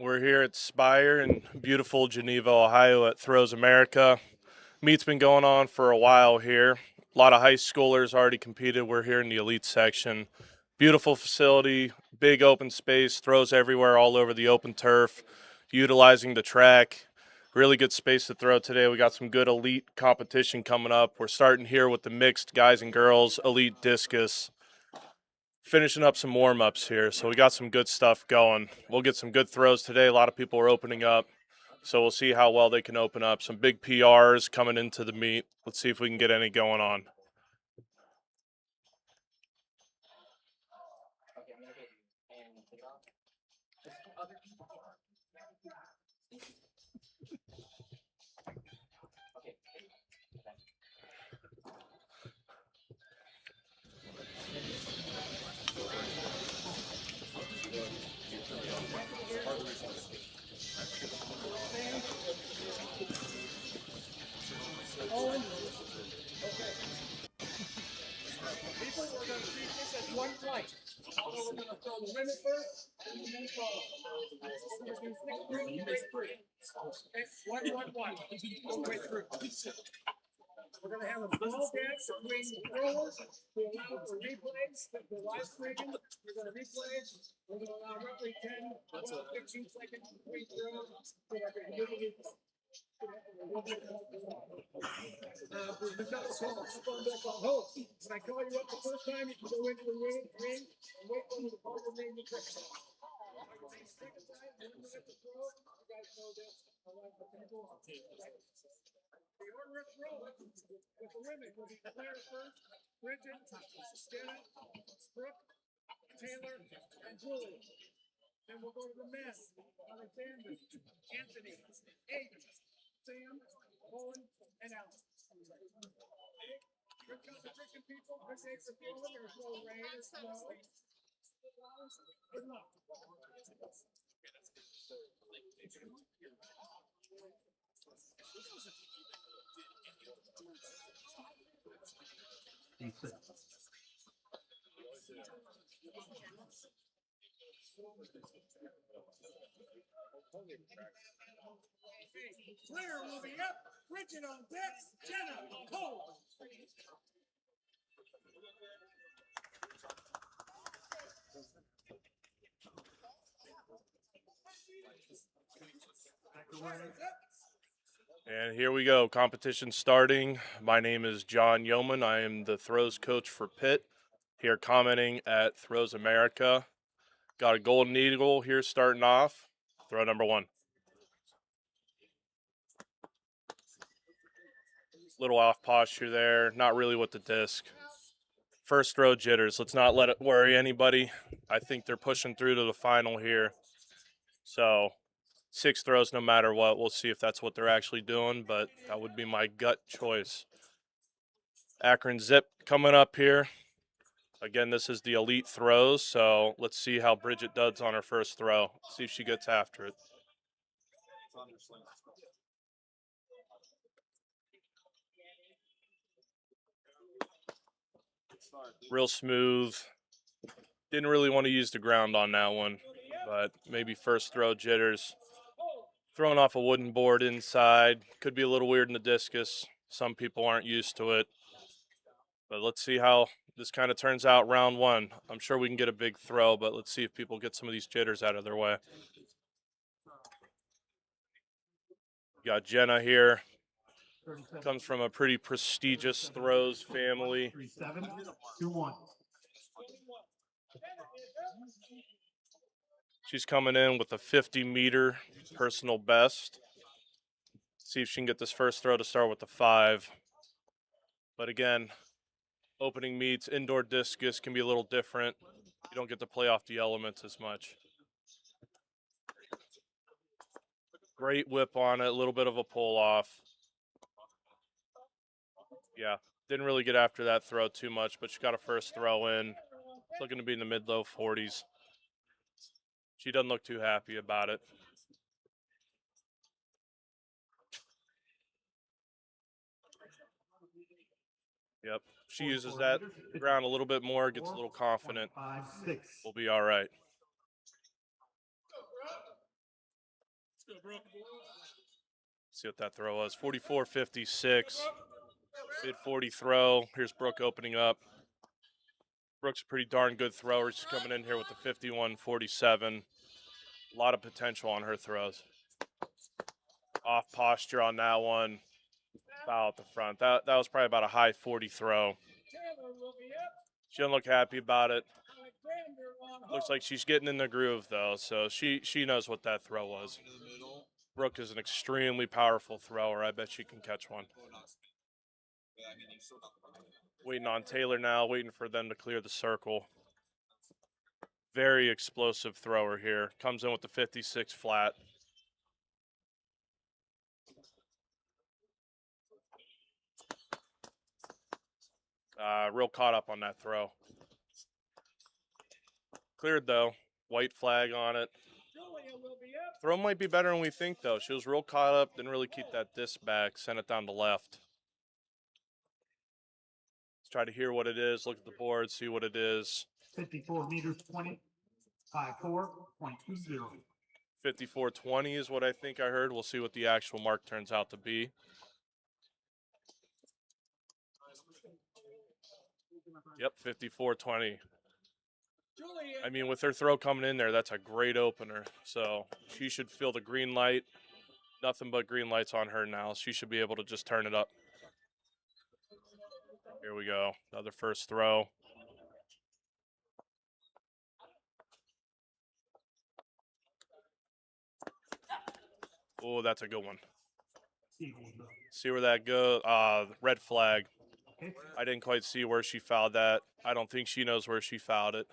We're here at Spire in beautiful Geneva, Ohio at Throws America. Meet's been going on for a while here. A lot of high schoolers already competed. We're here in the elite section. Beautiful facility, big open space, throws everywhere all over the open turf, utilizing the track. Really good space to throw today. We got some good elite competition coming up. We're starting here with the mixed guys and girls elite discus, finishing up some warm-ups here, so we got some good stuff going. We'll get some good throws today. A lot of people are opening up, so we'll see how well they can open up. Some big PRs coming into the meet. Let's see if we can get any going on. People, we're going to treat this as one flight. So we're going to throw the women first, and then follow. We're going to do 6 groups, break 3. Okay, 1, 1, 1. All the way through. We're going to have a ball dance between throwers to allow for replays. The live streaming, we're going to replay. We're going to allow roughly 10, 12, 15 seconds between throws. So we're going to give you we've got a song, called Hope. When I call you up the first time, you can go into the ring and wait for me to call your name the second time. Second time, when you have to throw, you guys know this. The order of throw with the women will be Claire first, Bridget, Jenna, Brooke, Taylor, and Julie. Then we'll go to the men. Alexander, Anthony, Aiden, Sam, Owen, and Alan. Good competition, people. Good day for throwing. There's no rain or snow. Good luck. Claire will be up. Bridget on deck. Jenna, hold. And here we go, competition starting. My name is John Yeoman. I am the throws coach for Pitt, here commenting at Throws America. Got a golden eagle here starting off. Throw number 1. Little off posture there, not really with the disc. First throw jitters. Let's not let it worry anybody. I think they're pushing through to the final here. So 6 throws no matter what. We'll see if that's what they're actually doing, but that would be my gut choice. Akron Zip coming up here. Again, this is the elite throws, so let's see how Bridget does on her first throw. See if she gets after it. Real smooth. Didn't really want to use the ground on that one, but maybe first throw jitters. Throwing off a wooden board inside. Could be a little weird in the discus. Some people aren't used to it. But let's see how this kind of turns out round 1. I'm sure we can get a big throw, but let's see if people get some of these jitters out of their way. Got Jenna here. Comes from a pretty prestigious throws family. 3-7, 2-1. She's coming in with a 50-meter personal best. See if she can get this first throw to start with the 5. But again, opening meets, indoor discus can be a little different. You don't get to play off the elements as much. Great whip on it, a little bit of a pull off. Yeah, didn't really get after that throw too much, but she got a first throw in. It's looking to be in the mid-low 40s. She doesn't look too happy about it. Yep, she uses that ground a little bit more, gets a little confident. 5, 6. We'll be all right. See what that throw was. 44.56. Mid 40 throw. Here's Brooke opening up. Brooke's a pretty darn good thrower. She's coming in here with the 51.47. A lot of potential on her throws. Off posture on that one. Foul at the front. That was probably about a high 40 throw. She doesn't look happy about it. Looks like she's getting in the groove, though, so she knows what that throw was. Brooke is an extremely powerful thrower. I bet she can catch one. Waiting on Taylor now, waiting for them to clear the circle. Very explosive thrower here. Comes in with the 56 flat. Real caught up on that throw. Cleared, though. White flag on it. Throw might be better than we think, though. She was real caught up, didn't really keep that disc back, sent it down to left. Let's try to hear what it is, look at the board, see what it is. 54 meters 20, 54.20. 54.20 is what I think I heard. We'll see what the actual mark turns out to be. Yep, 54.20. I mean, with her throw coming in there, that's a great opener. So she should feel the green light. Nothing but green lights on her now. She should be able to just turn it up. Here we go. Another first throw. Oh, that's a good one. See where that goes. Red flag. I didn't quite see where she fouled that. I don't think she knows where she fouled it.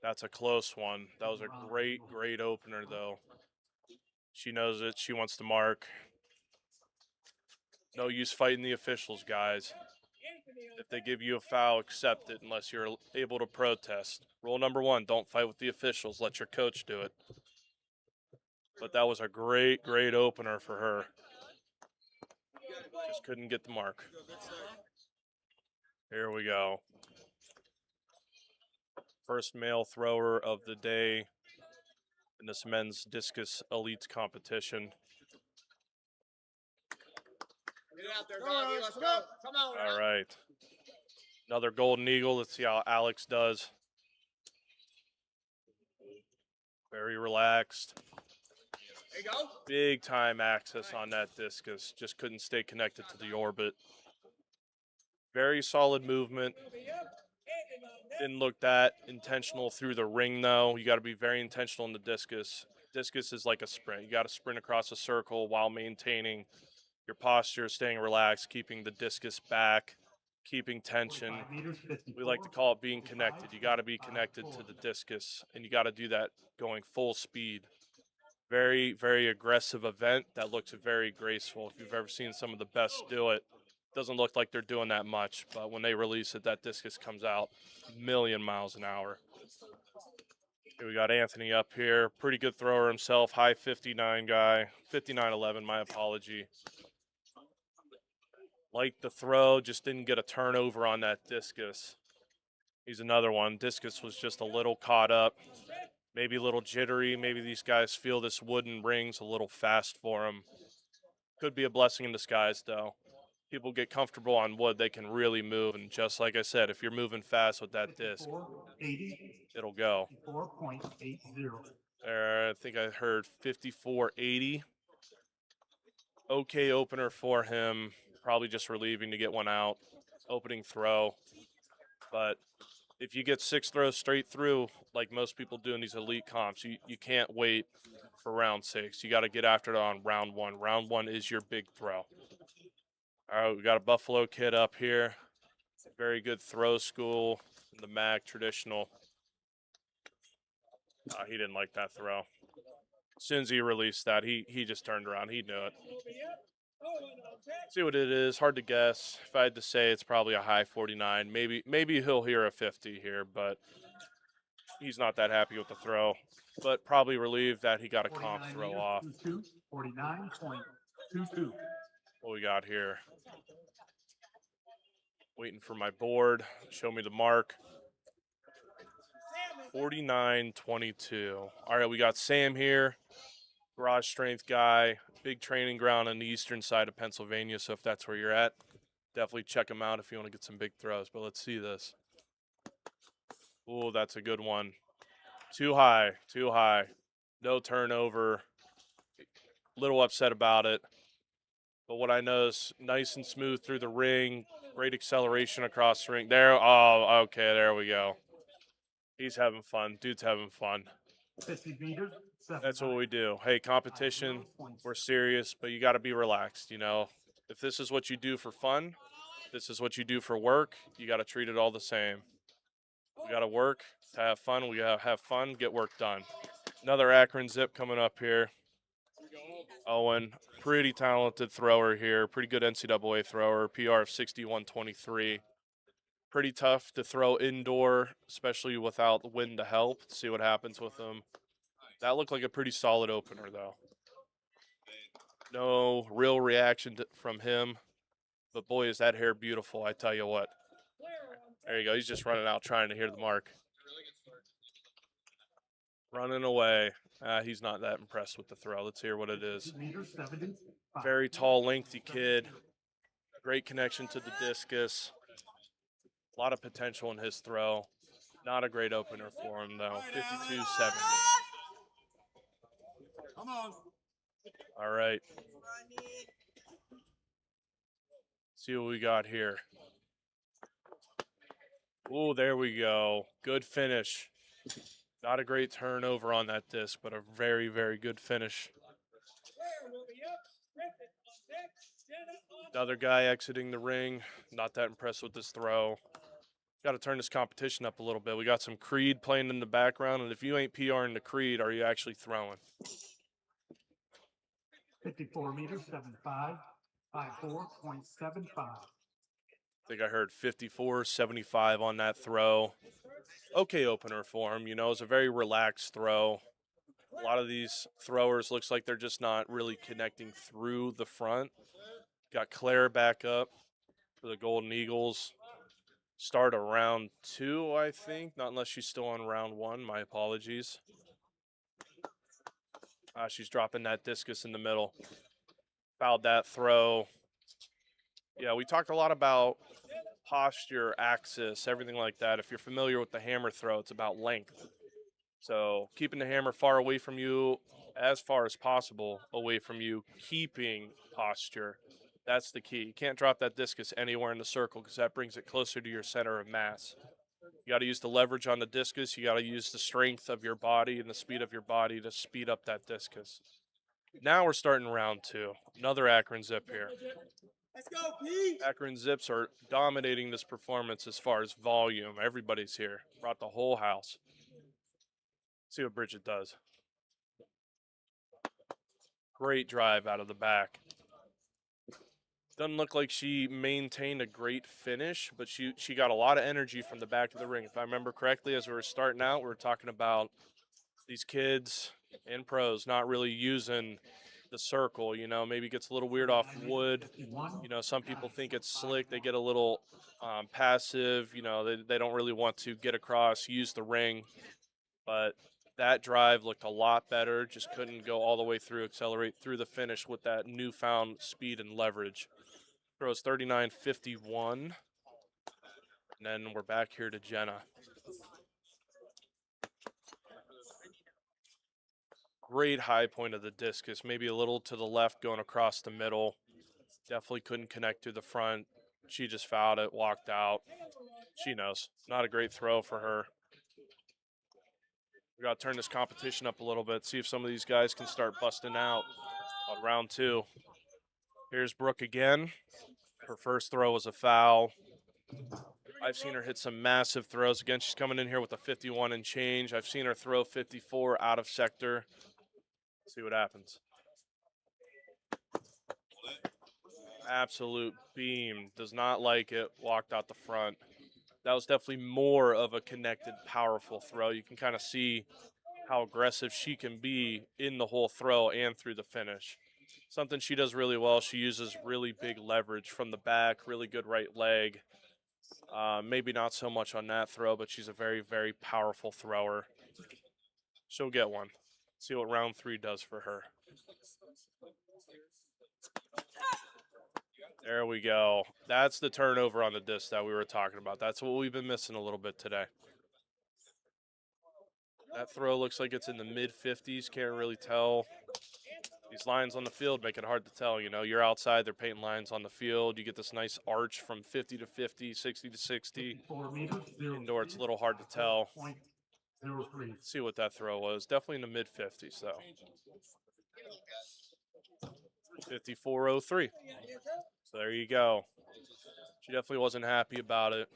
That's a close one. That was a great, great opener, though. She knows it. She wants to mark. No use fighting the officials, guys. If they give you a foul, accept it unless you're able to protest. Rule number 1, don't fight with the officials. Let your coach do it. But that was a great, great opener for her. Just couldn't get the mark. Here we go. First male thrower of the day in this men's discus elites competition. All right. Another golden eagle. Let's see how Alex does. Very relaxed. There you go. Big time access on that discus. Just couldn't stay connected to the orbit. Very solid movement. Didn't look that intentional through the ring, though. You got to be very intentional in the discus. Discus is like a sprint. You got to sprint across a circle while maintaining your posture, staying relaxed, keeping the discus back, keeping tension. We like to call it being connected. You got to be connected to the discus, and you got to do that going full speed. Very, very aggressive event that looks very graceful. If you've ever seen some of the best do it, doesn't look like they're doing that much, but when they release it, that discus comes out a million miles an hour. Here we got Anthony up here. Pretty good thrower himself. High 59 guy. 59.11, my apology. Liked the throw, just didn't get a turnover on that discus. He's another one. Discus was just a little caught up. Maybe a little jittery. Maybe these guys feel this wooden ring's a little fast for them. Could be a blessing in disguise, though. People get comfortable on wood, they can really move. And just like I said, if you're moving fast with that disc, it'll go. 54.80. I think I heard 54.80. Okay opener for him. Probably just relieving to get one out. Opening throw. But if you get 6 throws straight through, like most people do in these elite comps, you can't wait for round 6. You got to get after it on round 1. Round 1 is your big throw. All right, we got a Buffalo kid up here. Very good throw school, the MAC traditional. He didn't like that throw. As soon as he released that, he just turned around. He knew it. See what it is. Hard to guess. If I had to say, it's probably a high 49. Maybe he'll hear a 50 here, but he's not that happy with the throw. But probably relieved that he got a comp throw off. 49.22. What we got here? Waiting for my board. Show me the mark. 49.22. All right, we got Sam here. Garage strength guy, big training ground on the eastern side of Pennsylvania. So if that's where you're at, definitely check him out if you want to get some big throws. But let's see this. Oh, that's a good one. Too high, too high. No turnover. Little upset about it. But what I noticed, nice and smooth through the ring. Great acceleration across the ring. There, oh, okay, there we go. He's having fun. Dude's having fun. 50 meters, That's what we do. Hey, competition, we're serious, but you got to be relaxed, you know. If this is what you do for fun, this is what you do for work, you got to treat it all the same. We got to work to have fun. We got to have fun, get work done. Another Akron Zip coming up here. Owen, pretty talented thrower here. Pretty good NCAA thrower. PR of 61.23. Pretty tough to throw indoor, especially without the wind to help. See what happens with him. That looked like a pretty solid opener, though. No real reaction from him. But boy, is that hair beautiful, I tell you what. There you go. He's just running out trying to hear the mark. Running away. He's not that impressed with the throw. Let's hear what it is. Very tall, lengthy kid. Great connection to the discus. A lot of potential in his throw. Not a great opener for him, though. 52-70. Come on. All right. See what we got here. Oh, there we go. Good finish. Not a great turnover on that disc, but a very, very good finish. Another guy exiting the ring. Not that impressed with this throw. Got to turn this competition up a little bit. We got some Creed playing in the background, and if you ain't PRing the Creed, are you actually throwing? 54 meters, 7.5, 54.75. I think I heard 54-75 on that throw. Okay opener for him. You know, it's a very relaxed throw. A lot of these throwers looks like they're just not really connecting through the front. Got Claire back up for the Golden Eagles. Start of round 2, I think. Not unless she's still on round 1. My apologies. She's dropping that discus in the middle. Fouled that throw. Yeah, we talked a lot about posture, axis, everything like that. If you're familiar with the hammer throw, it's about length. So keeping the hammer far away from you, as far as possible away from you, keeping posture. That's the key. You can't drop that discus anywhere in the circle because that brings it closer to your center of mass. You got to use the leverage on the discus. You got to use the strength of your body and the speed of your body to speed up that discus. Now we're starting round 2. Another Akron Zip here. Let's go, Pete. Akron Zips are dominating this performance as far as volume. Everybody's here. Brought the whole house. See what Bridget does. Great drive out of the back. Doesn't look like she maintained a great finish, but she got a lot of energy from the back of the ring. If I remember correctly, as we were starting out, we were talking about these kids and pros not really using the circle, you know, maybe gets a little weird off wood. You know, some people think it's slick. They get a little passive, you know, they don't really want to get across, use the ring. But that drive looked a lot better. Just couldn't go all the way through, accelerate through the finish with that newfound speed and leverage. Throws 39.51. And then we're back here to Jenna. Great high point of the discus, maybe a little to the left going across the middle. Definitely couldn't connect to the front. She just fouled it, walked out. She knows. Not a great throw for her. We got to turn this competition up a little bit, see if some of these guys can start busting out on round 2. Here's Brooke again. Her first throw was a foul. I've seen her hit some massive throws. Again, she's coming in here with a 51 and change. I've seen her throw 54 out of sector. See what happens. Absolute beam. Does not like it. Walked out the front. That was definitely more of a connected, powerful throw. You can kind of see how aggressive she can be in the whole throw and through the finish. Something she does really well. She uses really big leverage from the back, really good right leg. Maybe not so much on that throw, but she's a very, very powerful thrower. She'll get one. See what round 3 does for her. There we go. That's the turnover on the disc that we were talking about. That's what we've been missing a little bit today. That throw looks like it's in the mid 50s. Can't really tell. These lines on the field make it hard to tell. You know, you're outside, they're painting lines on the field. You get this nice arch from 50 to 50, 60 to 60. Indoor, it's a little hard to tell. Let's see what that throw was. Definitely in the mid 50s, though. 54.03. So there you go. She definitely wasn't happy about it.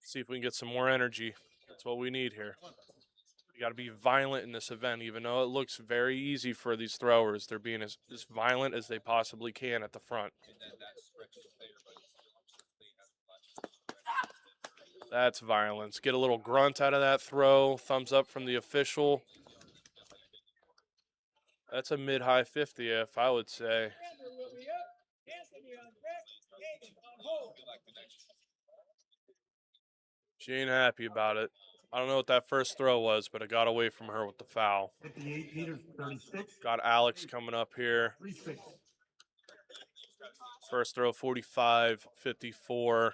See if we can get some more energy. That's what we need here. You got to be violent in this event, even though it looks very easy for these throwers. They're being as violent as they possibly can at the front. That's violence. Get a little grunt out of that throw. Thumbs up from the official. That's a mid-high 50, if I would say. She ain't happy about it. I don't know what that first throw was, but it got away from her with the foul. 58 meters, 36. Got Alex coming up here. 36. First throw, 45, 54.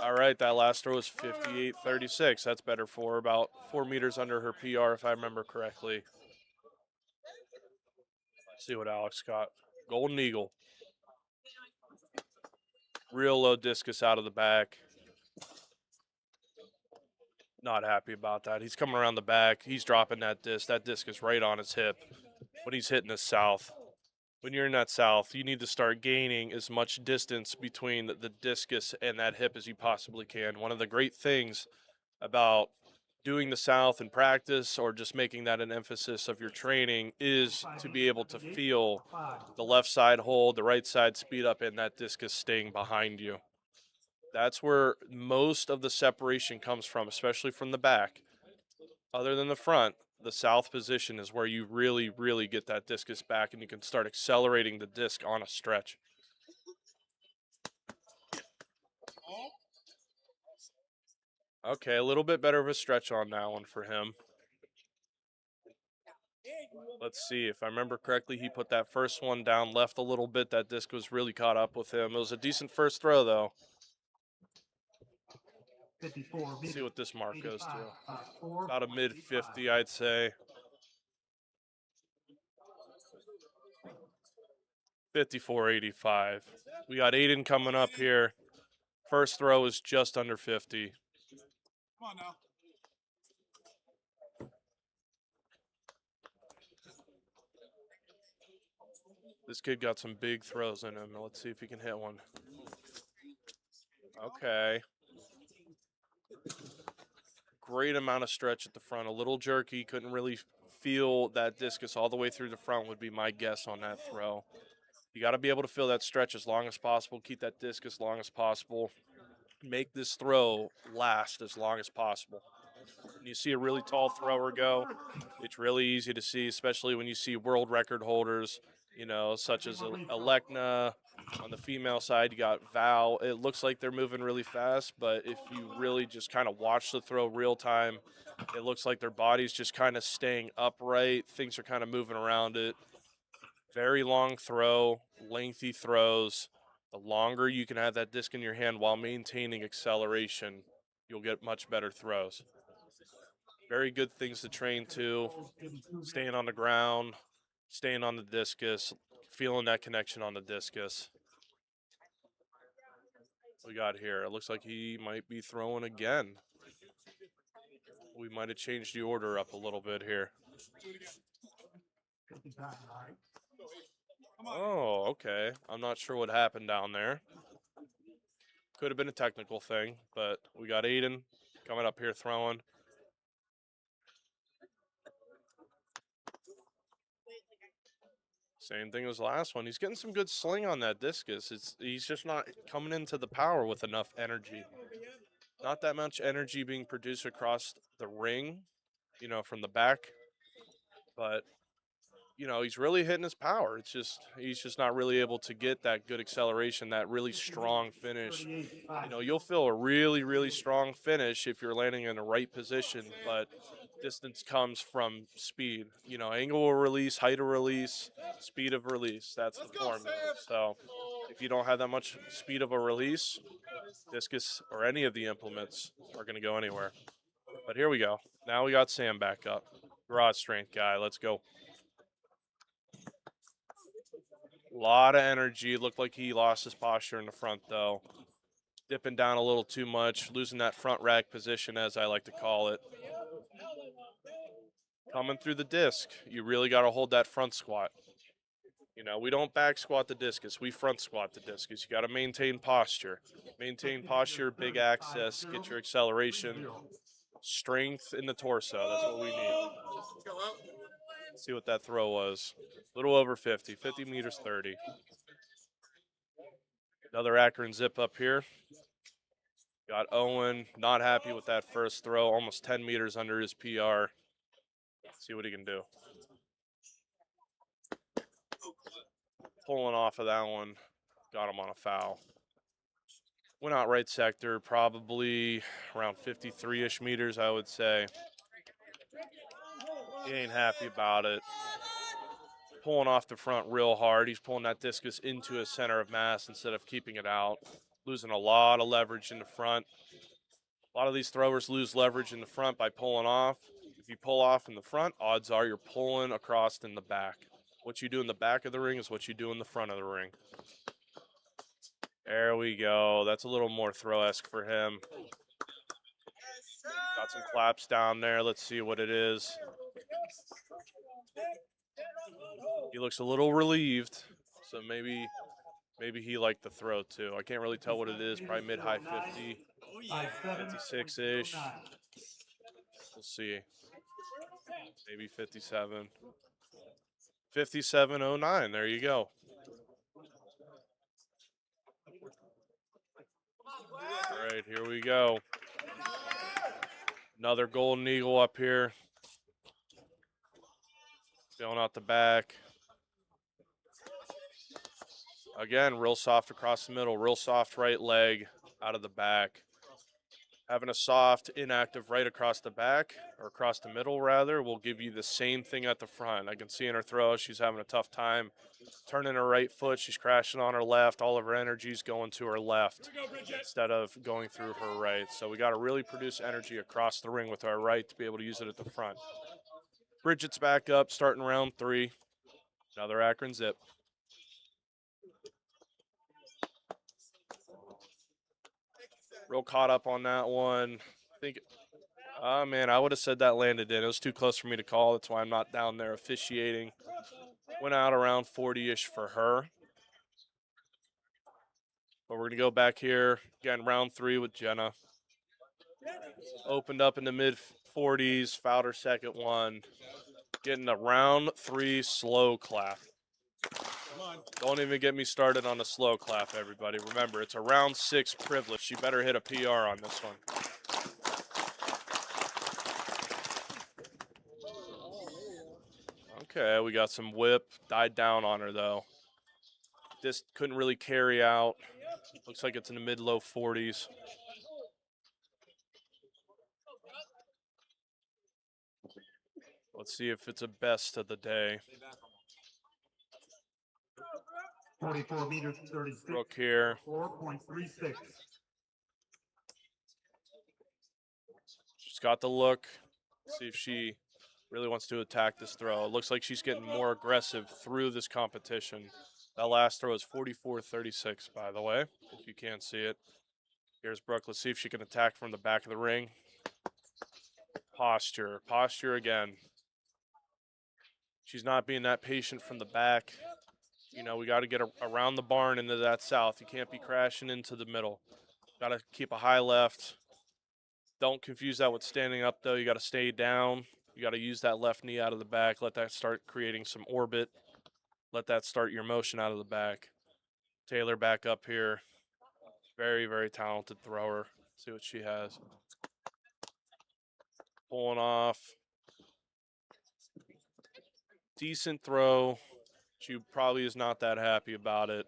All right, that last throw was 58, 36. That's better for her, about 4 meters under her PR, if I remember correctly. See what Alex got. Golden Eagle. Real low discus out of the back. Not happy about that. He's coming around the back. He's dropping that disc. That disc is right on his hip when he's hitting the south. When you're in that south, you need to start gaining as much distance between the discus and that hip as you possibly can. One of the great things about doing the south in practice or just making that an emphasis of your training is to be able to feel the left side hold, the right side speed up, and that discus staying behind you. That's where most of the separation comes from, especially from the back. Other than the front, the south position is where you really, really get that discus back and you can start accelerating the disc on a stretch. Okay, a little bit better of a stretch on that one for him. Let's see, if I remember correctly, he put that first one down left a little bit. That disc was really caught up with him. It was a decent first throw, though. 54 meters. See what this mark goes to. 4, About a mid 50, I'd say. 54.85. We got Aiden coming up here. First throw is just under 50. Come on now. This kid got some big throws in him. Let's see if he can hit one. Okay. Great amount of stretch at the front. A little jerky. Couldn't really feel that discus all the way through the front would be my guess on that throw. You got to be able to feel that stretch as long as possible. Keep that disc as long as possible. Make this throw last as long as possible. When you see a really tall thrower go, it's really easy to see, especially when you see world record holders, you know, such as Alekna. On the female side, you got Val. It looks like they're moving really fast, but if you really just kind of watch the throw real time, it looks like their body's just kind of staying upright. Things are kind of moving around it. Very long throw, lengthy throws. The longer you can have that disc in your hand while maintaining acceleration, you'll get much better throws. Very good things to train to. Staying on the ground, staying on the discus, feeling that connection on the discus. What we got here? It looks like he might be throwing again. We might have changed the order up a little bit here. Oh, okay. I'm not sure what happened down there. Could have been a technical thing, but we got Aiden coming up here throwing. Same thing as the last one. He's getting some good sling on that discus. He's just not coming into the power with enough energy. Not that much energy being produced across the ring, you know, from the back. But, you know, he's really hitting his power. It's just he's just not really able to get that good acceleration, that really strong finish. You know, you'll feel a really, really strong finish if you're landing in the right position, but Distance comes from speed. You know, angle of release, height of release, speed of release. That's the formula. So if you don't have that much speed of a release, discus or any of the implements are going to go anywhere. But here we go. Now we got Sam back up. Garage strength guy. Let's go. A lot of energy. Looked like he lost his posture in the front, though. Dipping down a little too much, losing that front rack position, as I like to call it. Coming through the disc, you really got to hold that front squat. You know, we don't back squat the discus, we front squat the discus. You got to maintain posture. Maintain posture, big access, get your acceleration, strength in the torso. That's what we need. Let's see what that throw was. A little over 50, 50 meters 30. Another Akron zip up here. Got Owen, not happy with that first throw, almost 10 meters under his PR. See what he can do. Pulling off of that one, got him on a foul. Went out right sector, probably around 53-ish meters, I would say. He ain't happy about it. Pulling off the front real hard. He's pulling that discus into his center of mass instead of keeping it out. Losing a lot of leverage in the front. A lot of these throwers lose leverage in the front by pulling off. If you pull off in the front, odds are you're pulling across in the back. What you do in the back of the ring is what you do in the front of the ring. There we go. That's a little more throw-esque for him. Got some claps down there. Let's see what it is. He looks a little relieved, so maybe he liked the throw too. I can't really tell what it is. Probably mid-high 50, 56-ish. We'll see. Maybe 57. 57.09. There you go. All right, here we go. Another golden eagle up here. Going out the back. Again, real soft across the middle, real soft right leg out of the back. Having a soft, inactive right across the back, or across the middle rather, will give you the same thing at the front. I can see in her throw, she's having a tough time turning her right foot. She's crashing on her left. All of her energy's going to her left instead of going through her right. So we got to really produce energy across the ring with our right to be able to use it at the front. Bridget's back up, starting round 3. Another Akron zip. Real caught up on that one. I think, man, I would have said that landed in. It was too close for me to call. That's why I'm not down there officiating. Went out around 40-ish for her. But we're going to go back here. Again, round 3 with Jenna. Opened up in the mid-40s, fouled her second one. Getting a round 3 slow clap. Don't even get me started on a slow clap, everybody. Remember, it's a round 6 privilege. She better hit a PR on this one. Okay, we got some whip. Died down on her, though. This couldn't really carry out. Looks like it's in the mid-low 40s. Let's see if it's a best of the day. 44 meters, 36. Rook here. 4.36. She's got the look. See if she really wants to attack this throw. It looks like she's getting more aggressive through this competition. That last throw is 44-36, by the way, if you can't see it. Here's Brooke. Let's see if she can attack from the back of the ring. Posture. Posture again. She's not being that patient from the back. You know, we got to get around the barn into that south. You can't be crashing into the middle. Got to keep a high left. Don't confuse that with standing up, though. You got to stay down. You got to use that left knee out of the back. Let that start creating some orbit. Let that start your motion out of the back. Taylor back up here. Very, very talented thrower. See what she has. Pulling off. Decent throw. She probably is not that happy about it.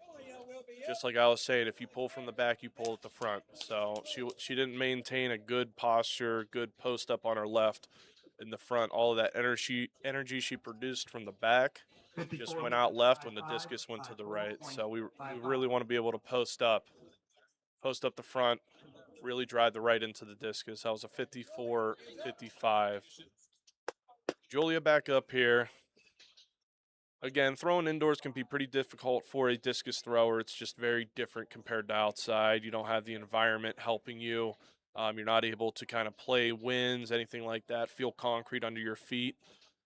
Just like I was saying, if you pull from the back, you pull at the front. So she didn't maintain a good posture, good post up on her left in the front. All of that energy she produced from the back just 54 went out left when the 55, discus went to the 54, right. So we 55. really want to be able to post up the front, really drive the right into the discus. That was a 54-55. Julia back up here. Again, throwing indoors can be pretty difficult for a discus thrower. It's just very different compared to outside. You don't have the environment helping you. You're not able to kind of play winds, anything like that. Feel concrete under your feet.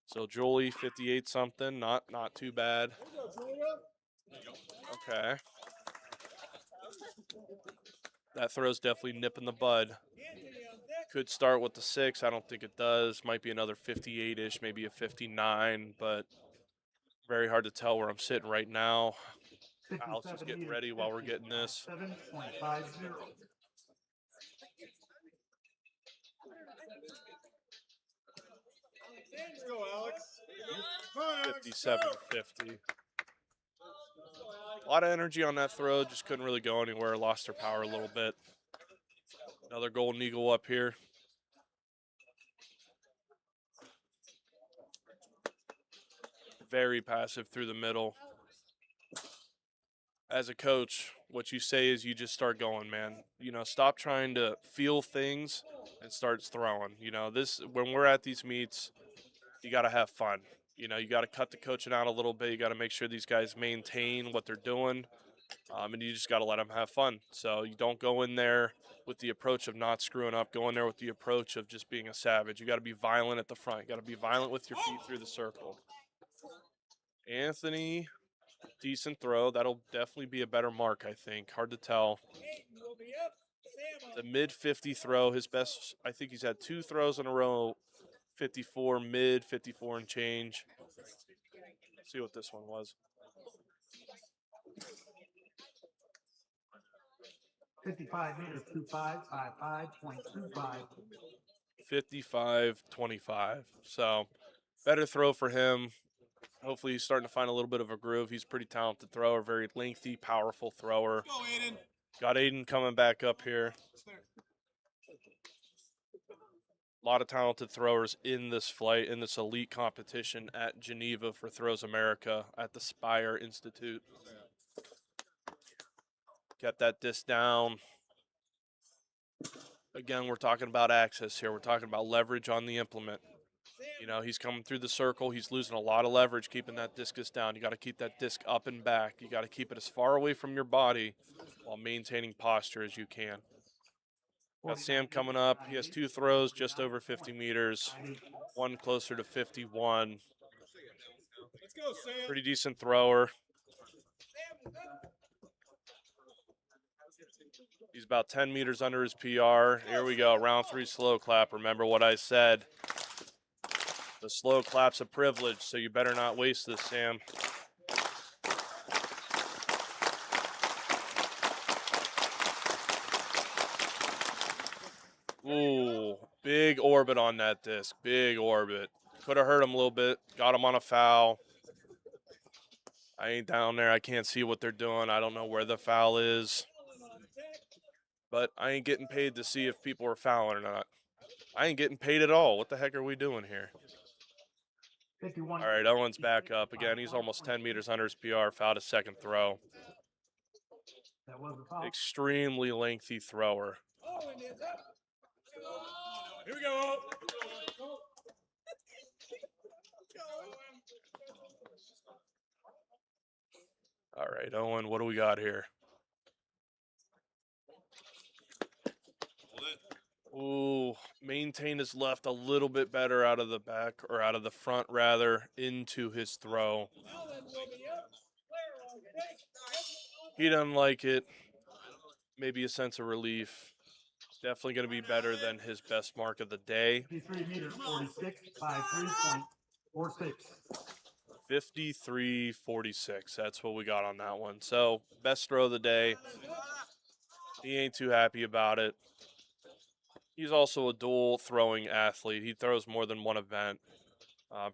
So Julie, 58 something, not too bad. Okay. That throw's definitely nipping the bud. Could start with the 6. I don't think it does. Might be another 58-ish, maybe a 59, but very hard to tell where I'm sitting right now. Alex is 57 getting meters, ready while we're getting this. 7.50. 57-50. A lot of energy on that throw. Just couldn't really go anywhere. Lost her power a little bit. Another golden eagle up here. Very passive through the middle. As a coach, what you say is you just start going, man. Stop trying to feel things and start throwing. When we're at these meets, you got to have fun. You got to cut the coaching out a little bit. You got to make sure these guys maintain what they're doing, and you just got to let them have fun. So you don't go in there with the approach of not screwing up. Go in there with the approach of just being a savage. You got to be violent at the front. You got to be violent with your feet through the circle. Anthony, decent throw. That'll definitely be a better mark, I think. Hard to tell. The mid-50 throw, his best, I think he's had 2 throws in a row, 54, mid, 54 and change. Let's see what this one was. 55 meters, 2555.25. 55-25. So, better throw for him. Hopefully he's starting to find a little bit of a groove. He's a pretty talented thrower, very lengthy, powerful thrower. Go, Aiden. Got Aiden coming back up here. A lot of talented throwers in this flight, in this elite competition at Geneva for Throws America at the Spire Institute. Kept that disc down. Again, we're talking about access here. We're talking about leverage on the implement. He's coming through the circle. He's losing a lot of leverage keeping that discus down. You got to keep that disc up and back. You got to keep it as far away from your body while maintaining posture as you can. Got Sam coming up. He has 2 throws just over 50 meters, one closer to 51. Let's go, Sam. Pretty decent thrower. He's about 10 meters under his PR. Here we go, round 3 slow clap. Remember what I said. The slow clap's a privilege, so you better not waste this, Sam. Ooh, big orbit on that disc, big orbit. Could have hurt him a little bit, got him on a foul. I ain't down there, I can't see what they're doing. I don't know where the foul is. But I ain't getting paid to see if people are fouling or not. I ain't getting paid at all. What the heck are we doing here? 51. All right, Owen's back up. Again, he's almost 10 meters under his PR, fouled his second throw. That was a foul. Extremely lengthy thrower. Here we go. All right, Owen, what do we got here? Ooh, maintained his left a little bit better out of the back, or out of the front rather, into his throw. He doesn't like it. Maybe a sense of relief. Definitely going to be better than his best mark of the day. 53 meters, 46, 53.46. 53-46. That's what we got on that one. So, best throw of the day. He ain't too happy about it. He's also a dual throwing athlete. He throws more than one event.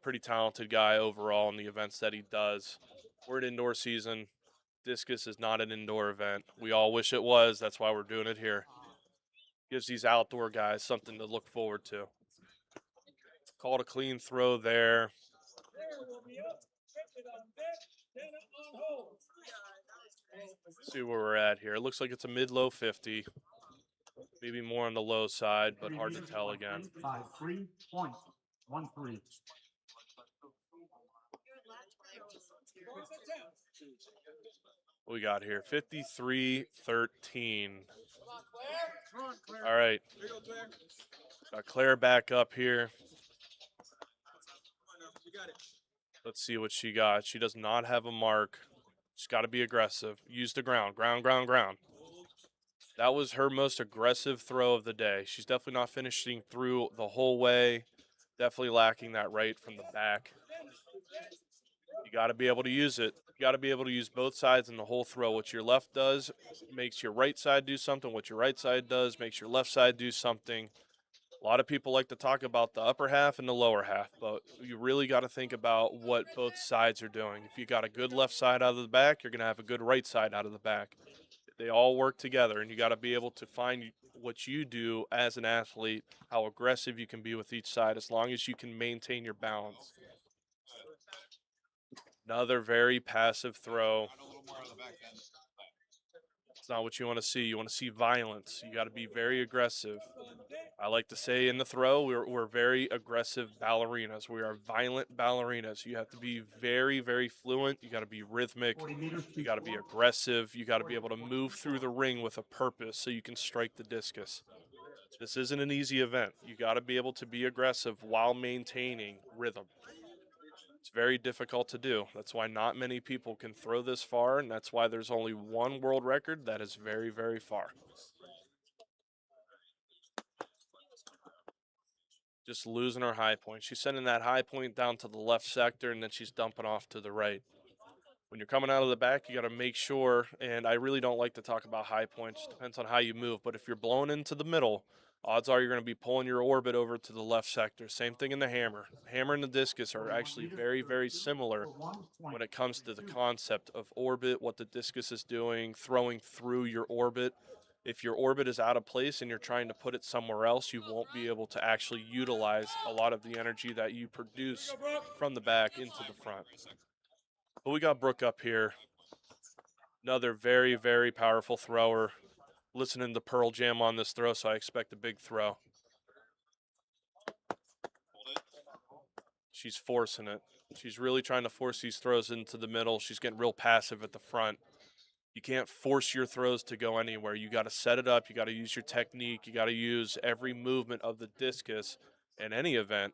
Pretty talented guy overall in the events that he does. We're at indoor season. Discus is not an indoor event. We all wish it was. That's why we're doing it here. Gives these outdoor guys something to look forward to. Called a clean throw there. There will be up. 50 on deck, 10 on hold. Let's see where we're at here. It looks like it's a mid-low 50. Maybe more on the low side, but 3 hard to meters, tell 1 again. 3, 5 3, point. 1 3. What's the temp? What we got here? 53-13. Come on, Claire. Come on, Claire. All right. There you go, Claire. Got Claire back up here. Come on now. You got it. Let's see what she got. She does not have a mark. She's got to be aggressive. Use the ground. Ground, ground, ground. That was her most aggressive throw of the day. She's definitely not finishing through the whole way. Definitely lacking that right from the back. You got to be able to use it. You got to be able to use both sides in the whole throw. What your left does makes your right side do something. What your right side does makes your left side do something. A lot of people like to talk about the upper half and the lower half, but you really got to think about what both sides are doing. If you got a good left side out of the back, you're going to have a good right side out of the back. They all work together, and you got to be able to find what you do as an athlete, how aggressive you can be with each side, as long as you can maintain your balance. Another very passive throw. It's not what you want to see. You want to see violence. You got to be very aggressive. I like to say in the throw, we're very aggressive ballerinas. We are violent ballerinas. You have to be very, very fluent. You got to be rhythmic. 40 meters. You got to be aggressive. You got to be able to move through the ring with a purpose so you can strike the discus. This isn't an easy event. You got to be able to be aggressive while maintaining rhythm. It's very difficult to do. That's why not many people can throw this far, and that's why there's only one world record that is very, very far. Just losing her high point. She's sending that high point down to the left sector, and then she's dumping off to the right. When you're coming out of the back, you got to make sure, and I really don't like to talk about high points. Depends on how you move, but if you're blowing into the middle, odds are you're going to be pulling your orbit over to the left sector. Same thing in the hammer. Hammer and the discus are actually very, very similar when it comes to the concept of orbit, what the discus is doing, throwing through your orbit. If your orbit is out of place and you're trying to put it somewhere else, you won't be able to actually utilize a lot of the energy that you produce from the back into the front. But we got Brooke up here. Another very, very powerful thrower. Listening to Pearl Jam on this throw, so I expect a big throw. She's forcing it. She's really trying to force these throws into the middle. She's getting real passive at the front. You can't force your throws to go anywhere. You got to set it up. You got to use your technique. You got to use every movement of the discus in any event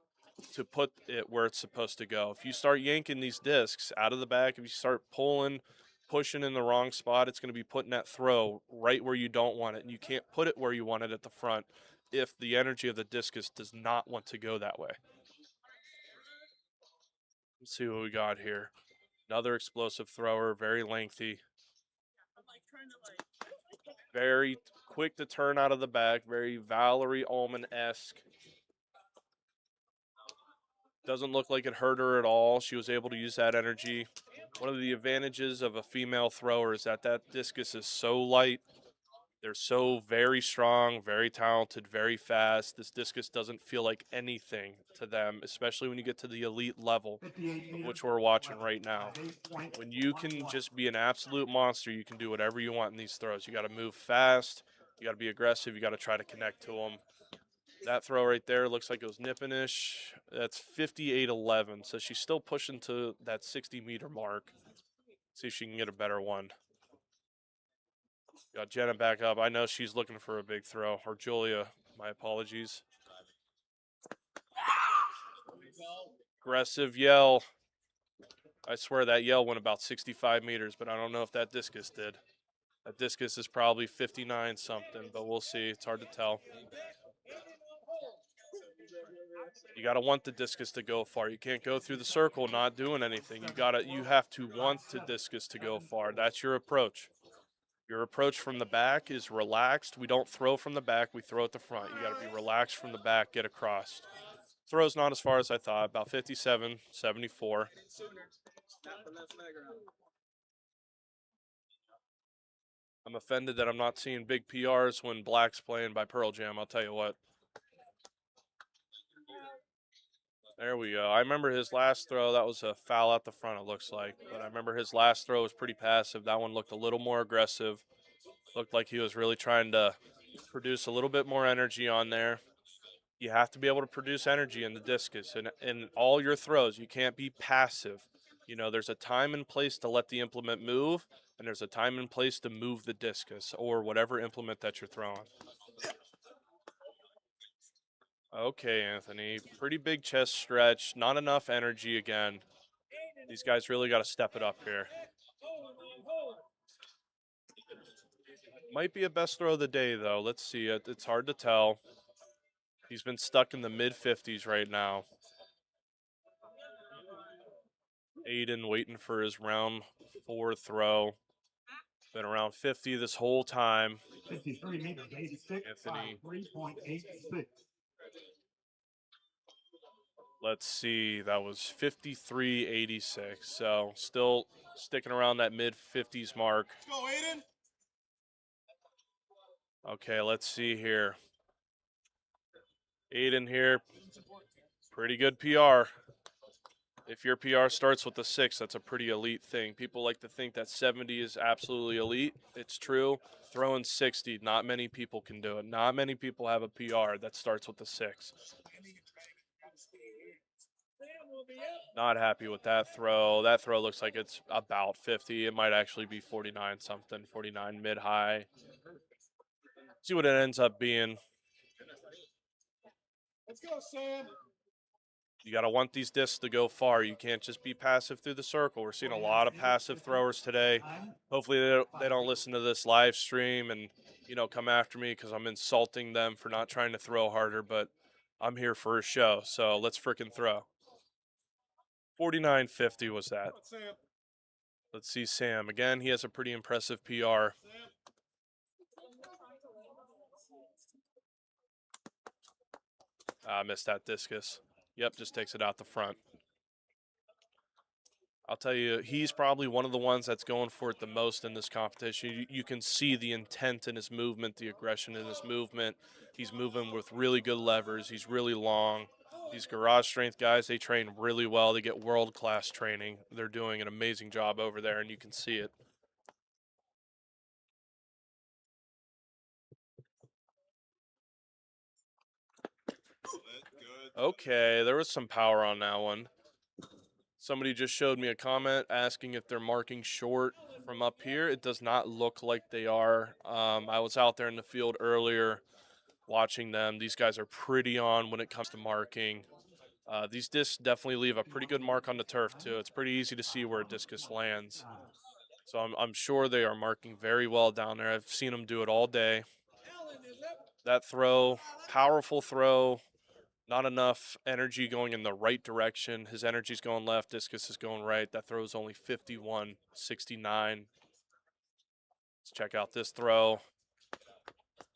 to put it where it's supposed to go. If you start yanking these discs out of the back, if you start pulling, pushing in the wrong spot, it's going to be putting that throw right where you don't want it. And you can't put it where you want it at the front if the energy of the discus does not want to go that way. Let's see what we got here. Another explosive thrower, very lengthy. Very quick to turn out of the back, very Valerie Ullman-esque. Doesn't look like it hurt her at all. She was able to use that energy. One of the advantages of a female thrower is that discus is so light. They're so very strong, very talented, very fast. This discus doesn't feel like anything to them, especially when you get to the elite level, of which we're watching right now. When you can just be an absolute monster, you can do whatever you want in these throws. You got to move fast. You got to be aggressive. You got to try to connect to them. That throw right there looks like it was nipping-ish. That's 58-11, so she's still pushing to that 60-meter mark. See if she can get a better one. Got Jenna back up. I know she's looking for a big throw. Or Julia, my apologies. Aggressive yell. I swear that yell went about 65 meters, but I don't know if that discus did. That discus is probably 59 something, but we'll see. It's hard to tell. You got to want the discus to go far. You can't go through the circle not doing anything. You have to want the discus to go far. That's your approach. Your approach from the back is relaxed. We don't throw from the back. We throw at the front. You got to be relaxed from the back, get across. Throw's not as far as I thought, about 57, 74. I'm offended that I'm not seeing big PRs when Black's playing by Pearl Jam, I'll tell you what. There we go. I remember his last throw. That was a foul out the front, it looks like. But I remember his last throw was pretty passive. That one looked a little more aggressive. Looked like he was really trying to produce a little bit more energy on there. You have to be able to produce energy in the discus and in all your throws. You can't be passive. You know, there's a time and place to let the implement move, and there's a time and place to move the discus or whatever implement that you're throwing. Okay, Anthony. Pretty big chest stretch. Not enough energy again. These guys really got to step it up here. Might be a best throw of the day, though. Let's see it. It's hard to tell. He's been stuck in the mid-50s right now. Aiden waiting for his round 4 throw. Been around 50 this whole time. 53 meters, 86, Anthony. 3.86. Let's see. That was 53.86. So still sticking around that mid-50s mark. Let's go, Aiden. Okay, let's see here. Aiden here. Pretty good PR. If your PR starts with a 6, that's a pretty elite thing. People like to think that 70 is absolutely elite. It's true. Throwing 60, not many people can do it. Not many people have a PR that starts with a 6. Not happy with that throw. That throw looks like it's about 50. It might actually be 49 something, 49 mid-high. See what it ends up being. Let's go, Sam. You got to want these discs to go far. You can't just be passive through the circle. We're seeing a lot of passive throwers today. Hopefully they don't listen to this live stream and, you know, come after me because I'm insulting them for not trying to throw harder, but I'm here for a show, so let's frickin' throw. 49.50 was that. Sam. Let's see Sam. Again, he has a pretty impressive PR. Missed that discus. Yep, just takes it out the front. I'll tell you, he's probably one of the ones that's going for it the most in this competition. You can see the intent in his movement, the aggression in his movement. He's moving with really good levers. He's really long. These garage strength guys, they train really well. They get world-class training. They're doing an amazing job over there, and you can see it. Okay, there was some power on that one. Somebody just showed me a comment asking if they're marking short from up here. It does not look like they are. I was out there in the field earlier watching them. These guys are pretty on when it comes to marking. These discs definitely leave a pretty good mark on the turf, too. It's pretty easy to see where a discus lands. So I'm sure they are marking very well down there. I've seen them do it all day. That throw, powerful throw. Not enough energy going in the right direction. His energy's going left. Discus is going right. That throw is only 51.69. Let's check out this throw.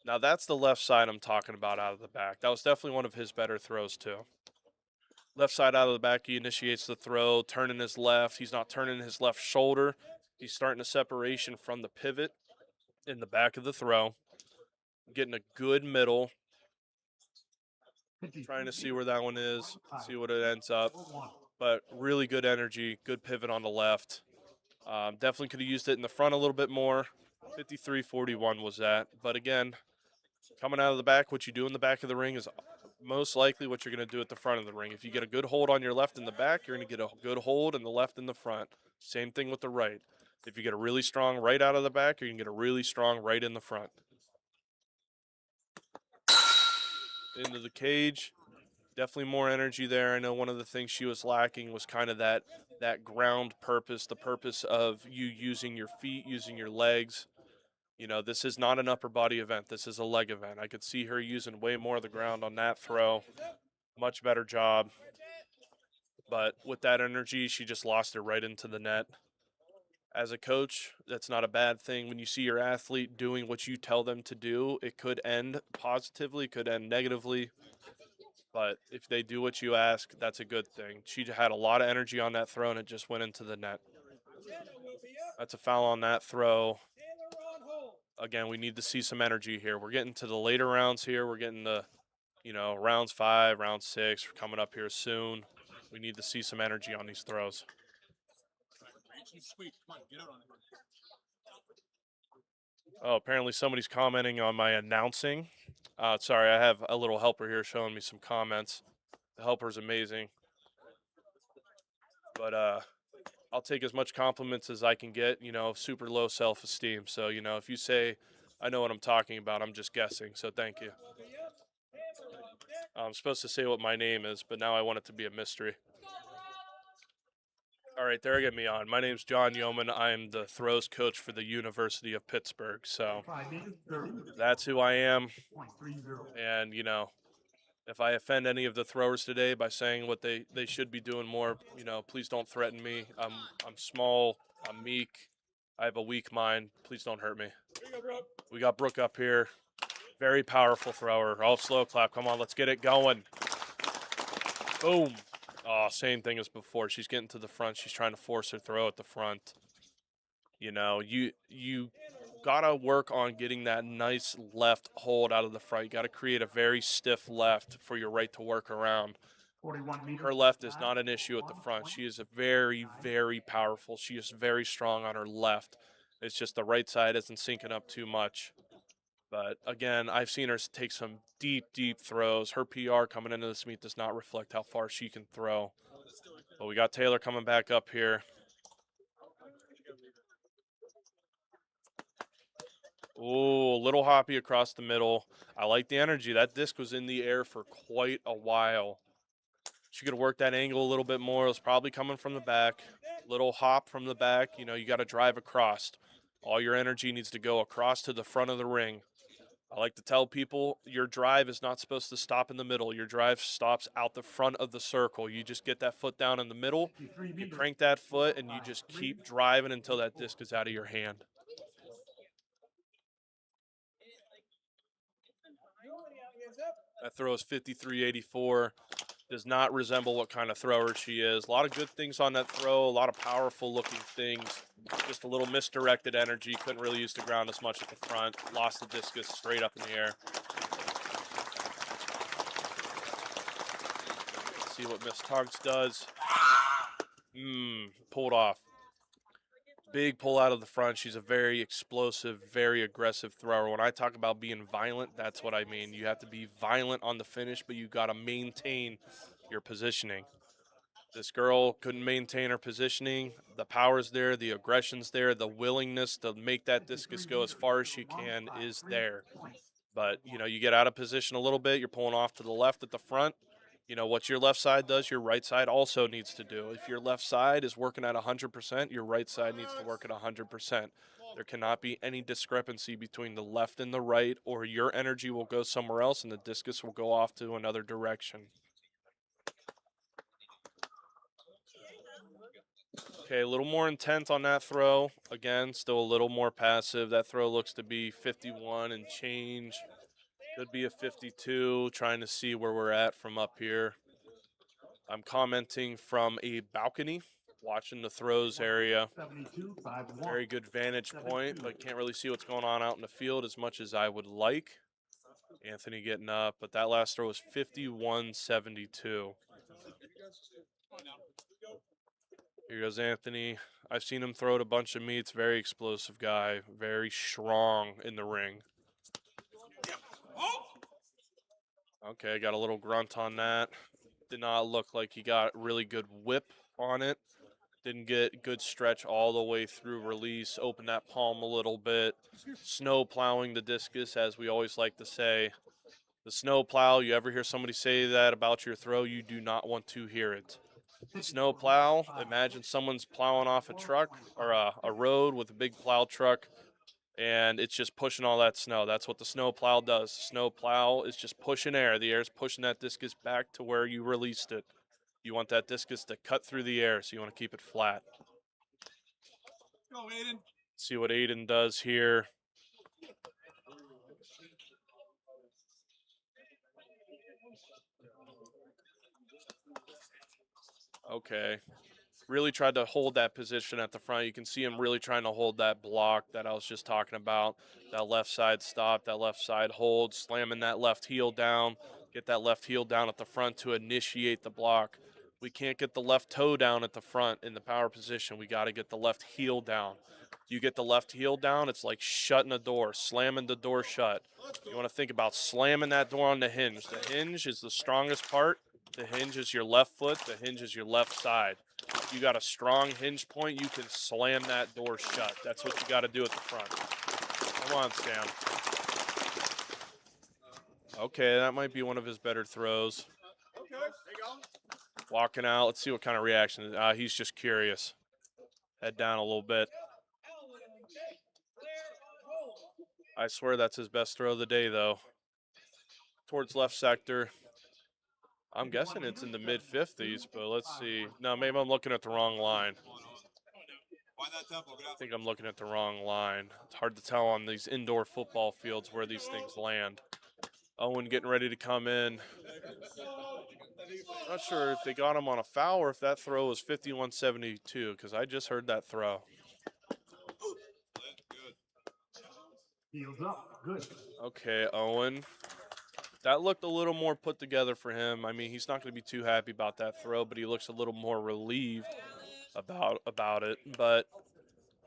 Now that's the left side I'm talking about out of the back. That was definitely one of his better throws too. Left side out of the back, he initiates the throw, turning his left. He's not turning his left shoulder. He's starting a separation from the pivot in the back of the throw. Getting a good middle. Trying to see where that one is, see what it ends up. But really good energy, good pivot on the left. Definitely could have used it in the front a little bit more. 53.41 was that. But again, coming out of the back, what you do in the back of the ring is most likely what you're going to do at the front of the ring. If you get a good hold on your left in the back, you're going to get a good hold in the left in the front. Same thing with the right. If you get a really strong right out of the back, you're going to get a really strong right in the front. Into the cage. Definitely more energy there. I know one of the things she was lacking was kind of that ground purpose, the purpose of you using your feet, using your legs. You know, this is not an upper body event. This is a leg event. I could see her using way more of the ground on that throw. Much better job. But with that energy, she just lost it right into the net. As a coach, that's not a bad thing. When you see your athlete doing what you tell them to do, it could end positively, could end negatively. But if they do what you ask, that's a good thing. She had a lot of energy on that throw, and it just went into the net. That's a foul on that throw. Again, we need to see some energy here. We're getting to the later rounds here. We're getting the You know, rounds 5, round 6, we're coming up here soon. We need to see some energy on these throws. Reach and sweep. Come on, get out on it. Oh, apparently somebody's commenting on my announcing. Sorry, I have a little helper here showing me some comments. The helper's amazing. But I'll take as much compliments as I can get, you know, super low self-esteem. So, you know, if you say I know what I'm talking about, I'm just guessing. So thank you. I'm supposed to say what my name is, but now I want it to be a mystery. All right, there, get me on. My name's John Yeoman. I'm the throws coach for the University of Pittsburgh. So 5 meters, 30. that's who I am. 0.30. And, you know, if I offend any of the throwers today by saying what they should be doing more, you know, please don't threaten me. I'm small. I'm meek. I have a weak mind. Please don't hurt me. Here you go, bro. We got Brooke up here. Very powerful thrower. All slow clap. Come on, let's get it going. Boom. Oh, same thing as before. She's getting to the front. She's trying to force her throw at the front. You know, you gotta work on getting that nice left hold out of the front. You gotta create a very stiff left for your right to work around. 41 meters. Her left is not an issue at the front. She is a very, very powerful. She is very strong on her left. It's just the right side isn't syncing up too much. But again, I've seen her take some deep, deep throws. Her PR coming into this meet does not reflect how far she can throw. But we got Taylor coming back up here. Ooh, a little hoppy across the middle. I like the energy. That disc was in the air for quite a while. She could have worked that angle a little bit more. It was probably coming from the back. Little hop from the back. You know, you got to drive across. All your energy needs to go across to the front of the ring. I like to tell people your drive is not supposed to stop in the middle. Your drive stops out the front of the circle. You just get that foot down in the middle, 53 you meters. crank that foot, and you just keep driving until that disc is out of your hand. That throw is 53.84. Does not resemble what kind of thrower she is. A lot of good things on that throw, a lot of powerful looking things. Just a little misdirected energy. Couldn't really use the ground as much at the front. Lost the discus straight up in the air. Let's see what Miss Tuggs does. Pulled off. Big pull out of the front. She's a very explosive, very aggressive thrower. When I talk about being violent, that's what I mean. You have to be violent on the finish, but you got to maintain your positioning. This girl couldn't maintain her positioning. The power's there, the aggression's there, the willingness to make that discus go as far as she can is there. But, you know, you get out of position a little bit, you're pulling off to the left at the front. You know, what your left side does, your right side also needs to do. If your left side is working at 100%, your right side needs to work at 100%. There cannot be any discrepancy between the left and the right, or your energy will go somewhere else and the discus will go off to another direction. Okay, a little more intent on that throw. Again, still a little more passive. That throw looks to be 51 and change. Could be a 52, trying to see where we're at from up here. I'm commenting from a balcony, watching the throws area. 72, 5 Very good vantage point, but can't really see what's going on out in the field as much as I would like. Anthony getting up, but that last throw was 51-72. Here goes Anthony. I've seen him throw at a bunch of meets. Very explosive guy. Very strong in the ring. Okay, got a little grunt on that. Did not look like he got really good whip on it. Didn't get good stretch all the way through release. Open that palm a little bit. Snow plowing the discus, as we always like to say. The snow plow, you ever hear somebody say that about your throw, you do not want to hear it. Snow plow, imagine someone's plowing off a truck or a road with a big plow truck, and it's just pushing all that snow. That's what the snow plow does. The snow plow is just pushing air. The air is pushing that discus back to where you released it. You want that discus to cut through the air, so you want to keep it flat. Go, Aiden. See what Aiden does here. Okay. Really tried to hold that position at the front. You can see him really trying to hold that block that I was just talking about. That left side stop, that left side hold, slamming that left heel down. Get that left heel down at the front to initiate the block. We can't get the left toe down at the front in the power position. We got to get the left heel down. You get the left heel down, it's like shutting a door, slamming the door shut. You want to think about slamming that door on the hinge. The hinge is the strongest part. The hinge is your left foot. The hinge is your left side. If you got a strong hinge point, you can slam that door shut. That's what you got to do at the front. Come on, Sam. Okay, that might be one of his better throws. Okay, there you go. Walking out. Let's see what kind of reaction. He's just curious. Head down a little bit. I swear that's his best throw of the day, though. Towards left sector. I'm guessing it's in the mid-50s, but let's see. No, maybe I'm looking at the wrong line. Find that tempo. Get I out. think I'm looking at the wrong line. It's hard to tell on these indoor football fields where these things land. Owen getting ready to come in. Not sure if they got him on a foul or if that throw was 51-72, because I just heard that throw. Good. Heels up. Good. Okay, Owen. That looked a little more put together for him. I mean, he's not going to be too happy about that throw, but he looks a little more relieved about it. But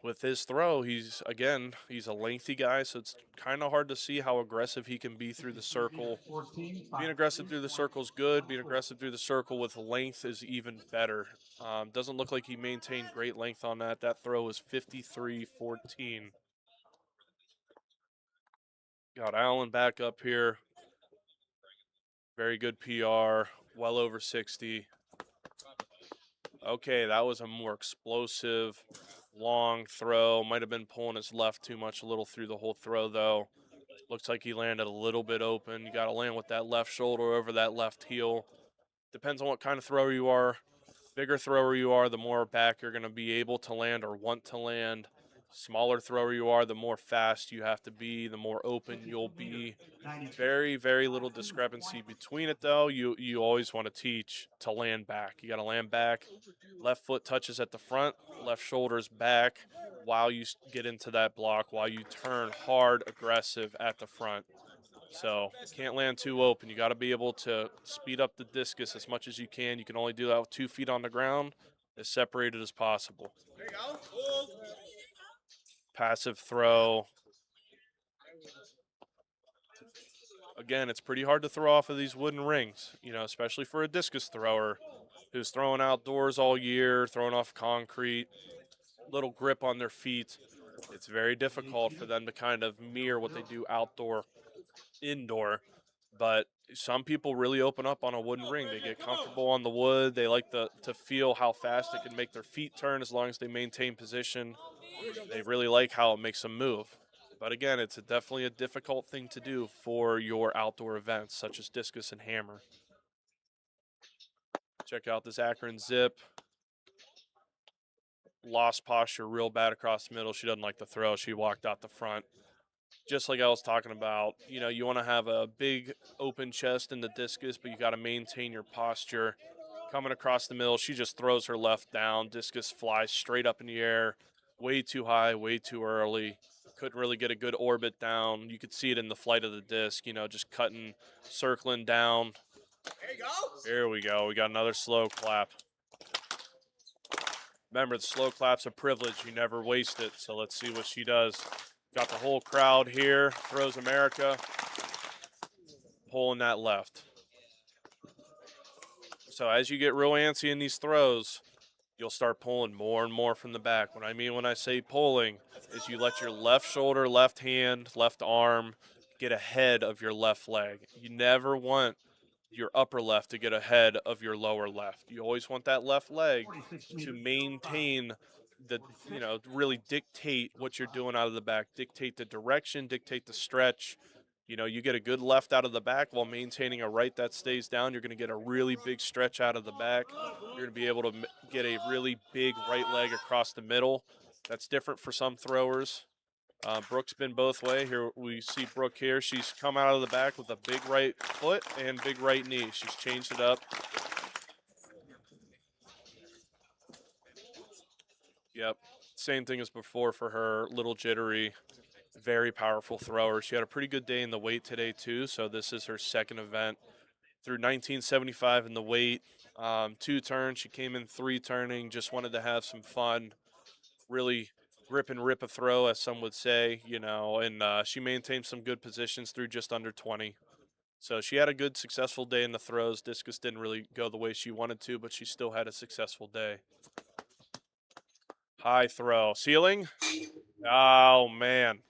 with his throw, he's a lengthy guy, so it's kind of hard to see how aggressive he can be through the circle. 14. Being aggressive through the circle is good. Being aggressive through the circle with length is even better. Doesn't look like he maintained great length on that. That throw was 53-14. Got Allen back up here. Very good PR, well over 60. Okay, that was a more explosive, long throw. Might have been pulling his left too much, a little through the whole throw, though. Looks like he landed a little bit open. You got to land with that left shoulder over that left heel. Depends on what kind of thrower you are. Bigger thrower you are, the more back you're going to be able to land or want to land. Smaller thrower you are, the more fast you have to be, the more open you'll be. Very, very little discrepancy between it, though. You always want to teach to land back. You got to land back. Left foot touches at the front, left shoulder's back while you get into that block, while you turn hard, aggressive at the front. So can't land too open. You got to be able to speed up the discus as much as you can. You can only do that with 2 feet on the ground, as separated as possible. There you go. Hold. Passive throw. Again, it's pretty hard to throw off of these wooden rings, especially for a discus thrower who's throwing outdoors all year, throwing off concrete, little grip on their feet. It's very difficult for them to kind of mirror what they do indoor. But some people really open up on a wooden ring. They get comfortable on the wood. They like to feel how fast it can make their feet turn as long as they maintain position. They really like how it makes them move. But again, it's definitely a difficult thing to do for your outdoor events, such as discus and hammer. Check out this Akron zip. Lost posture real bad across the middle. She doesn't like the throw. She walked out the front. Just like I was talking about, you want to have a big open chest in the discus, but you got to maintain your posture. Coming across the middle, she just throws her left down. Discus flies straight up in the air, way too high, way too early. Couldn't really get a good orbit down. You could see it in the flight of the disc, just cutting, circling down. There you go. Here we go. We got another slow clap. Remember, the slow clap's a privilege. You never waste it. So let's see what she does. Got the whole crowd here. Throws America. Pulling that left. So as you get real antsy in these throws, you'll start pulling more and more from the back. What I mean when I say pulling is you let your left shoulder, left hand, left arm get ahead of your left leg. You never want your upper left to get ahead of your lower left. You always want that left leg to maintain really dictate what you're doing out of the back, dictate the direction, dictate the stretch. You get a good left out of the back while maintaining a right that stays down. You're going to get a really big stretch out of the back. You're going to be able to get a really big right leg across the middle. That's different for some throwers. Brooke's been both way. Here we see Brooke here. She's come out of the back with a big right foot and big right knee. She's changed it up. Yep, same thing as before for her. Little jittery, very powerful thrower. She had a pretty good day in the weight today too, so this is her second event through 1975 in the weight. 2 turns. She came in 3 turning. Just wanted to have some fun. Really grip and rip a throw, as some would say, and she maintained some good positions through just under 20. So she had a good, successful day in the throws. Discus didn't really go the way she wanted to, but she still had a successful day. High throw. Ceiling? Oh, man.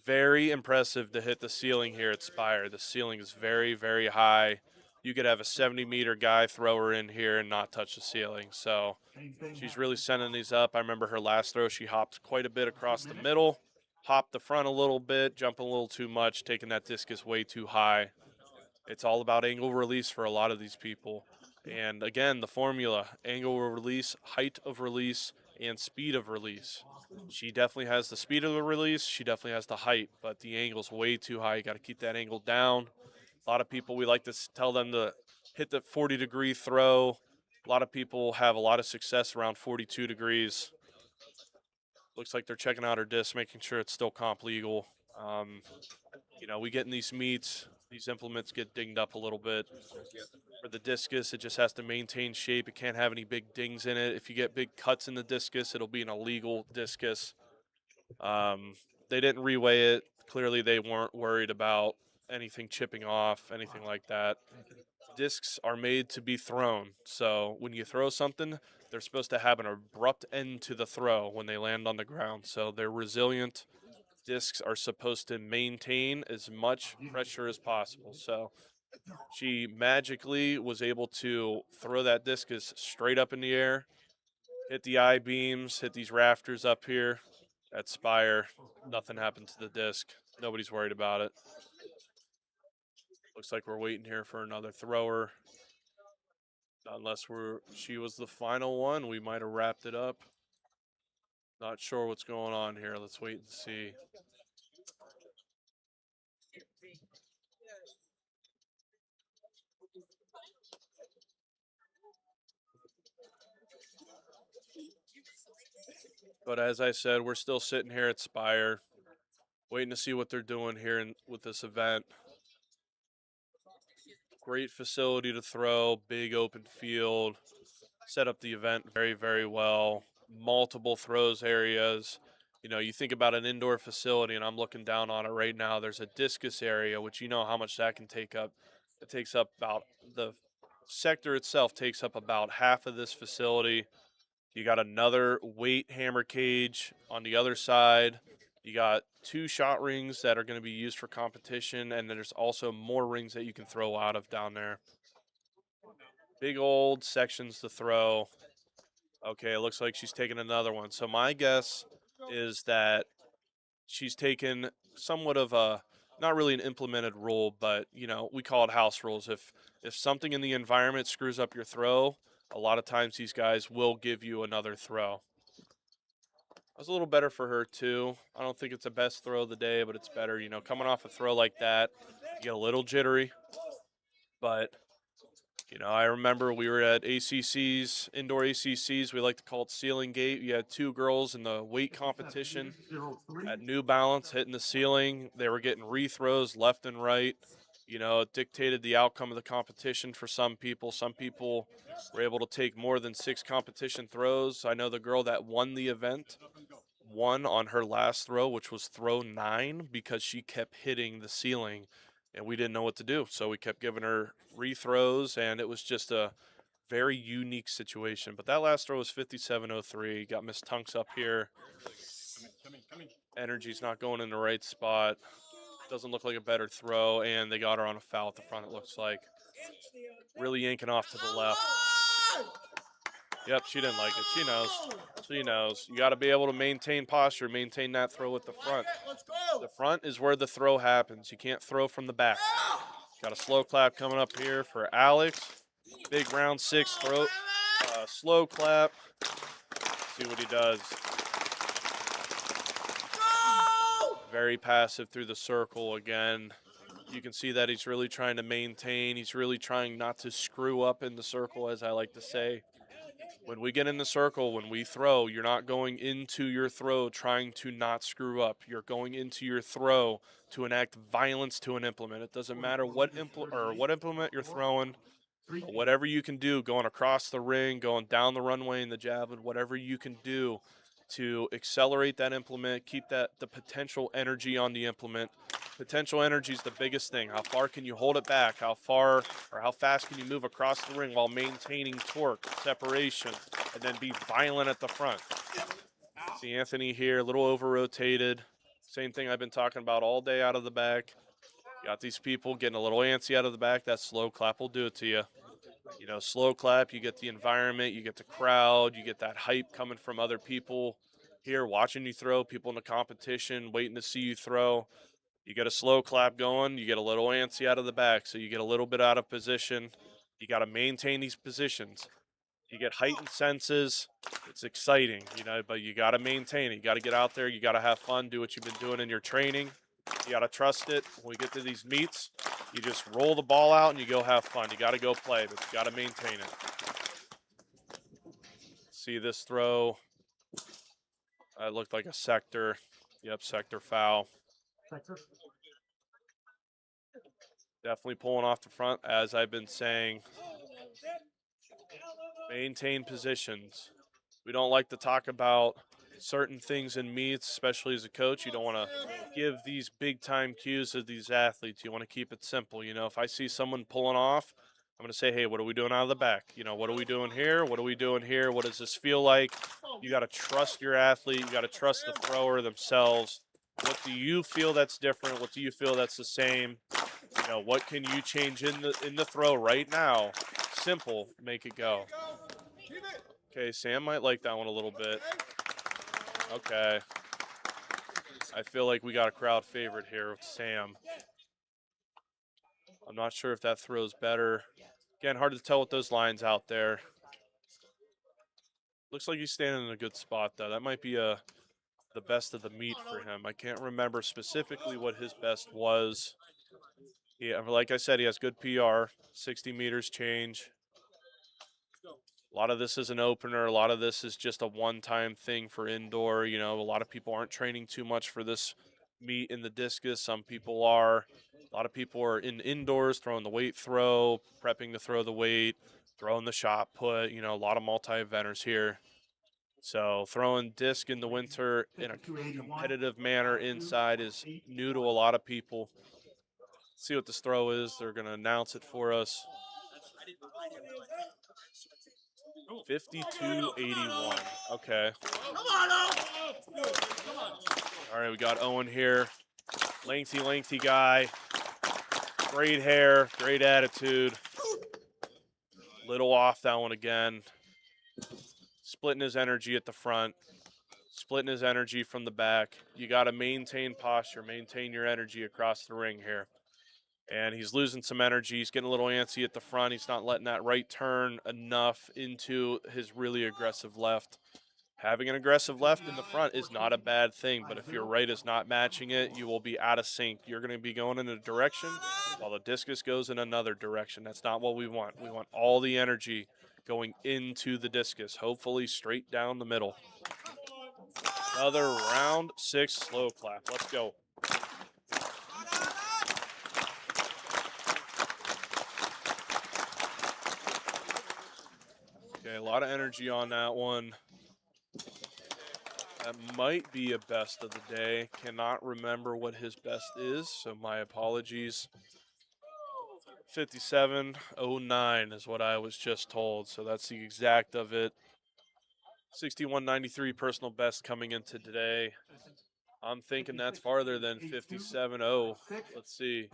Very impressive to hit the ceiling here at Spire. The ceiling is very, very high. You could have a 70-meter guy throw her in here and not touch the ceiling. So she's really sending these up. I remember her last throw, she hopped quite a bit across the middle, hopped the front a little bit, jumping a little too much, taking that discus way too high. It's all about angle release for a lot of these people. And again, the formula, angle release, height of release, and speed of release. She definitely has the speed of the release. She definitely has the height, but the angle's way too high. You got to keep that angle down. A lot of people, we like to tell them to hit the 40-degree throw. A lot of people have a lot of success around 42 degrees. Looks like they're checking out her disc, making sure it's still comp legal. We get in these meets, these implements get dinged up a little bit. For the discus, it just has to maintain shape. It can't have any big dings in it. If you get big cuts in the discus, it'll be an illegal discus. They didn't reweigh it. Clearly, they weren't worried about anything chipping off, anything like that. Discs are made to be thrown. So when you throw something, they're supposed to have an abrupt end to the throw when they land on the ground. So they're resilient. Discs are supposed to maintain as much pressure as possible. So she magically was able to throw that discus straight up in the air, hit the I-beams, hit these rafters up here at Spire. Nothing happened to the disc. Nobody's worried about it. Looks like we're waiting here for another thrower. Unless she was the final one, we might have wrapped it up. Not sure what's going on here. Let's wait and see. But as I said, we're still sitting here at Spire, waiting to see what they're doing here with this event. Great facility to throw, big open field, set up the event very, very well. Multiple throws areas. You think about an indoor facility, and I'm looking down on it right now. There's a discus area, which you know how much that can take up. It takes up about the sector itself takes up about half of this facility. You got another weight hammer cage on the other side. You got 2 shot rings that are going to be used for competition, and then there's also more rings that you can throw out of down there. Big old sections to throw. Okay, it looks like she's taking another one. So my guess is that she's taken somewhat of a, not really an implemented rule, but we call it house rules. If something in the environment screws up your throw, a lot of times these guys will give you another throw. That was a little better for her too. I don't think it's the best throw of the day, but it's better. Coming off a throw like that, you get a little jittery. But I remember we were at ACCs, indoor ACCs. We like to call it ceiling gate. You had 2 girls in the weight competition at New Balance hitting the ceiling. They were getting rethrows left and right. It dictated the outcome of the competition for some people. Some people were able to take more than 6 competition throws. I know the girl that won the event won on her last throw, which was throw 9, because she kept hitting the ceiling and we didn't know what to do. So we kept giving her rethrows, and it was just a very unique situation. But that last throw was 57.03. Got Miss Tunks up here. Energy's not going in the right spot. Doesn't look like a better throw, and they got her on a foul at the front, it looks like. Really yanking off to the left. Yep, she didn't like it. She knows. She knows. You got to be able to maintain posture, maintain that throw with the front. The front is where the throw happens. You can't throw from the back. Got a slow clap coming up here for Alex. Big round 6 throw. Slow clap. See what he does. Very passive through the circle again. You can see that he's really trying to maintain. He's really trying not to screw up in the circle, as I like to say. When we get in the circle, when we throw, you're not going into your throw trying to not screw up. You're going into your throw to enact violence to an implement. It doesn't matter what implement you're throwing, but whatever you can do, going across the ring, going down the runway in the javelin, whatever you can do to accelerate that implement, keep the potential energy on the implement. Potential energy is the biggest thing. How far can you hold it back? How far or how fast can you move across the ring while maintaining torque, separation, and then be violent at the front? See Anthony here, a little over-rotated. Same thing I've been talking about all day out of the back. Got these people getting a little antsy out of the back. That slow clap will do it to you. You know, slow clap, you get the environment, you get the crowd, you get that hype coming from other people here watching you throw, people in the competition waiting to see you throw. You get a slow clap going, you get a little antsy out of the back, so you get a little bit out of position. You got to maintain these positions. You get heightened senses. It's exciting, you know, but you got to maintain it. You got to get out there. You got to have fun, do what you've been doing in your training. You got to trust it. When we get to these meets, you just roll the ball out and you go have fun. You got to go play, but you got to maintain it. See this throw. It looked like a sector. Yep, sector foul. Definitely pulling off the front, as I've been saying. Maintain positions. We don't like to talk about certain things in meets, especially as a coach. You don't want to give these big time cues to these athletes. You want to keep it simple. You know, if I see someone pulling off, I'm going to say, hey, what are we doing out of the back? You know, what are we doing here? What are we doing here? What does this feel like? You got to trust your athlete. You got to trust the thrower themselves. What do you feel that's different? What do you feel that's the same? You know, what can you change in the throw right now? Simple, make it go. Okay, Sam might like that one a little bit. Okay. I feel like we got a crowd favorite here with Sam. I'm not sure if that throw's better. Again, hard to tell with those lines out there. Looks like he's standing in a good spot, though. That might be the best of the meet for him. I can't remember specifically what his best was. Yeah, like I said, he has good PR, 60 meters change. A lot of this is an opener. A lot of this is just a one-time thing for indoor. You know, a lot of people aren't training too much for this meet in the discus. Some people are. A lot of people are indoors throwing the weight throw, prepping to throw the weight, throwing the shot put. You know, a lot of multi-eventers here. So throwing disc in the winter in a competitive manner inside is new to a lot of people. See what this throw is. They're going to announce it for us. 52-81. Okay. All right, we got Owen here. Lengthy guy. Great hair, great attitude. Little off that one again. Splitting his energy at the front. Splitting his energy from the back. You got to maintain posture, maintain your energy across the ring here. And he's losing some energy. He's getting a little antsy at the front. He's not letting that right turn enough into his really aggressive left. Having an aggressive left in the front is not a bad thing, but if your right is not matching it, you will be out of sync. You're going to be going in a direction while the discus goes in another direction. That's not what we want. We want all the energy going into the discus, hopefully straight down the middle. Another round 6 slow clap. Let's go. Okay, a lot of energy on that one. That might be a best of the day. Cannot remember what his best is, so my apologies. 57.09 is what I was just told, so that's the exact of it. 61.93 personal best coming into today. I'm thinking that's farther than 57.0. Let's see.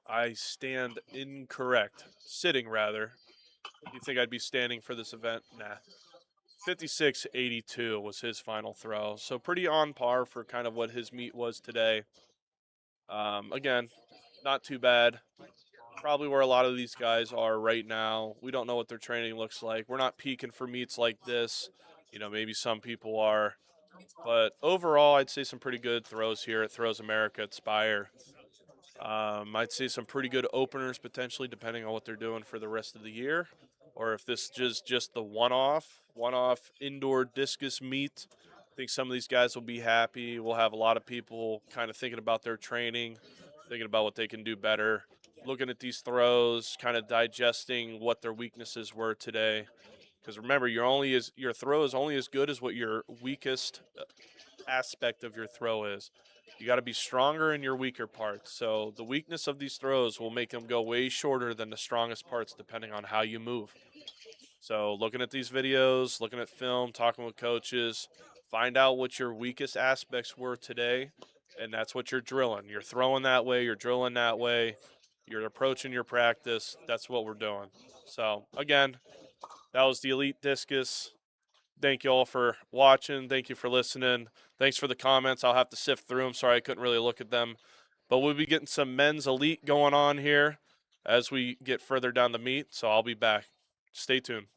I stand incorrect. Sitting, rather. You think I'd be standing for this event? Nah. 56.82 was his final throw. So pretty on par for kind of what his meet was today. Again, not too bad. Probably where a lot of these guys are right now. We don't know what their training looks like. We're not peaking for meets like this. You know, maybe some people are. But overall, I'd say some pretty good throws here at Throws America at Spire. Might see some pretty good openers potentially, depending on what they're doing for the rest of the year, or if this is just the one-off indoor discus meet. I think some of these guys will be happy. We'll have a lot of people kind of thinking about their training, thinking about what they can do better, looking at these throws, kind of digesting what their weaknesses were today. Because remember, your throw is only as good as what your weakest aspect of your throw is. You got to be stronger in your weaker parts. So the weakness of these throws will make them go way shorter than the strongest parts, depending on how you move. So looking at these videos, looking at film, talking with coaches, find out what your weakest aspects were today, and that's what you're drilling. You're throwing that way, you're drilling that way, you're approaching your practice. That's what we're doing. So again, that was the Elite Discus. Thank you all for watching. Thank you for listening. Thanks for the comments. I'll have to sift through them. Sorry I couldn't really look at them. But we'll be getting some men's elite going on here as we get further down the meet. So I'll be back. Stay tuned.